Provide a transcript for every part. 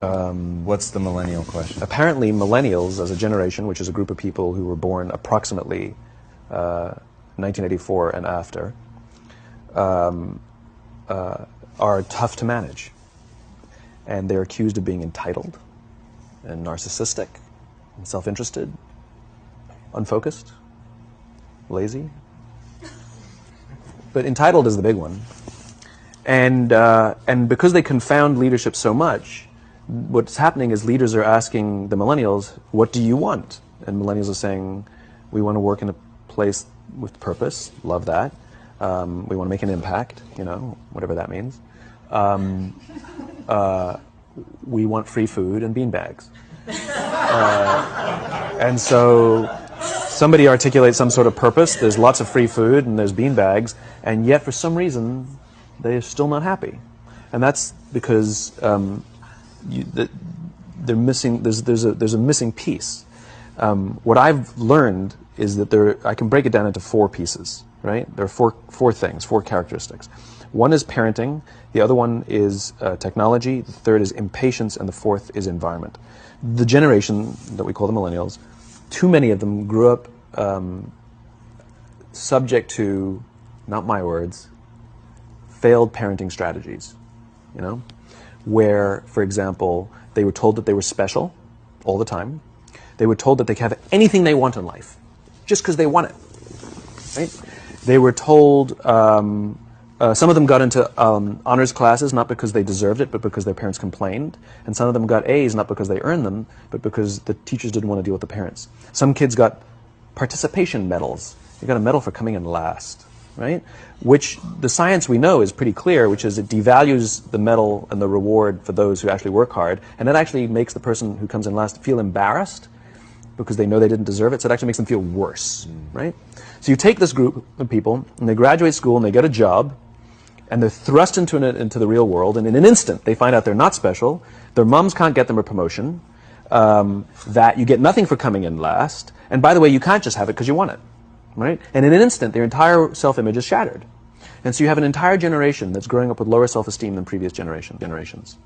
What's the millennial question? Apparently, millennials as a generation, which is a group of people who were born approximately 1984 and after, are tough to manage. And they're accused of being entitled and narcissistic and self-interested, unfocused, lazy. But entitled is the big one. And because they confound leadership so much, what's happening is leaders are asking the millennials, what do you want? And millennials are saying, we want to work in a place with purpose, love that. We want to make an impact, you know, whatever that means. We want free food and beanbags. And so somebody articulates some sort of purpose, there's lots of free food and there's beanbags, and yet for some reason they're still not happy. And that's because they're missing. There's a missing piece. What I've learned is that I can break it down into four pieces. Right? There are four things, four characteristics. One is parenting. The other one is technology. The third is impatience, and the fourth is environment. The generation that we call the millennials, too many of them grew up subject to, not my words, failed parenting strategies. You know, where, for example, they were told that they were special all the time. They were told that they could have anything they want in life, just because they want it. Right? They were told, some of them got into honors classes, not because they deserved it, but because their parents complained. And some of them got A's, not because they earned them, but because the teachers didn't want to deal with the parents. Some kids got participation medals. You got a medal for coming in last, right? Which the science we know is pretty clear, which is it devalues the medal and the reward for those who actually work hard. And it actually makes the person who comes in last feel embarrassed because they know they didn't deserve it. So it actually makes them feel worse, right? So you take this group of people, and they graduate school, and they get a job, and they're thrust into the real world, and in an instant, they find out they're not special, their moms can't get them a promotion, that you get nothing for coming in last, and by the way, you can't just have it because you want it, right? And in an instant, their entire self-image is shattered. And so you have an entire generation that's growing up with lower self-esteem than previous generations.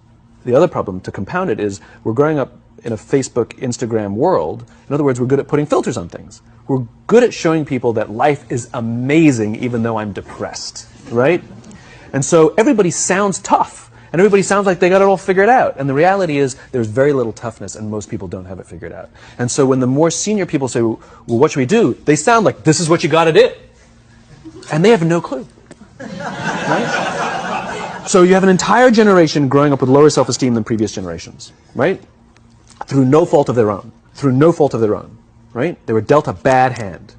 The other problem, to compound it, is we're growing up in a Facebook, Instagram world. In other words, we're good at putting filters on things. We're good at showing people that life is amazing even though I'm depressed, right? And so everybody sounds tough, and everybody sounds like they got it all figured out. And the reality is there's very little toughness, and most people don't have it figured out. And so when the more senior people say, well, what should we do? They sound like, this is what you got to do. And they have no clue, right? So you have an entire generation growing up with lower self-esteem than previous generations, right? Through no fault of their own. Through no fault of their own, right? They were dealt a bad hand,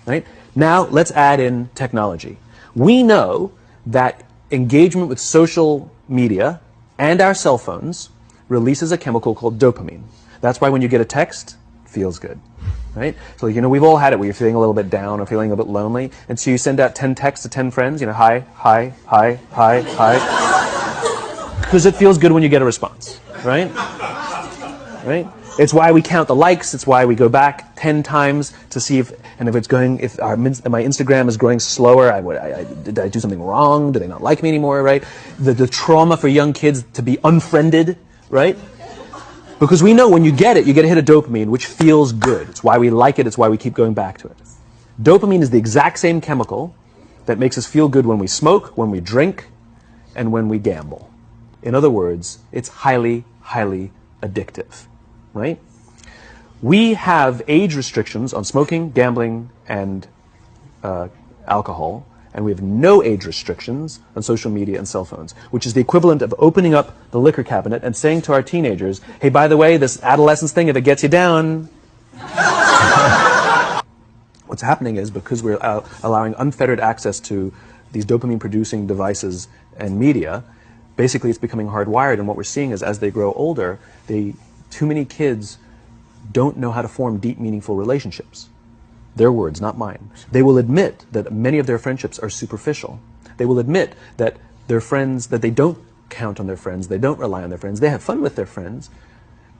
right? Now let's add in technology. We know that engagement with social media and our cell phones releases a chemical called dopamine. That's why when you get a text, it feels good, right? So, you know, we've all had it where you're feeling a little bit down or feeling a bit lonely, and so you send out 10 texts to 10 friends, you know, hi, hi, hi, hi, hi, because it feels good when you get a response, right? Right? It's why we count the likes. It's why we go back 10 times to see if my Instagram is growing slower. Did I do something wrong? Do they not like me anymore? Right? The trauma for young kids to be unfriended, right? Because we know when you get it, you get a hit of dopamine, which feels good. It's why we like it. It's why we keep going back to it. Dopamine is the exact same chemical that makes us feel good when we smoke, when we drink, and when we gamble. In other words, it's highly, highly addictive. Right? We have age restrictions on smoking, gambling, and alcohol, and we have no age restrictions on social media and cell phones, which is the equivalent of opening up the liquor cabinet and saying to our teenagers, hey, by the way, this adolescence thing, if it gets you down. What's happening is because we're allowing unfettered access to these dopamine-producing devices and media, basically it's becoming hardwired, and what we're seeing is as they grow older, too many kids don't know how to form deep, meaningful relationships. Their words, not mine. They will admit that many of their friendships are superficial. They will admit that their friends, that they don't count on their friends, they don't rely on their friends, they have fun with their friends,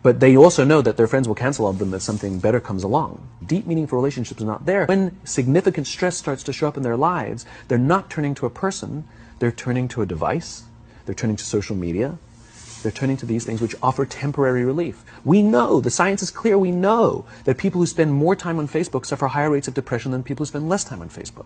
but they also know that their friends will cancel on them if something better comes along. Deep, meaningful relationships are not there. When significant stress starts to show up in their lives, they're not turning to a person, they're turning to a device, they're turning to social media, They're turning to these things which offer temporary relief. We know, the science is clear, we know that people who spend more time on Facebook suffer higher rates of depression than people who spend less time on Facebook.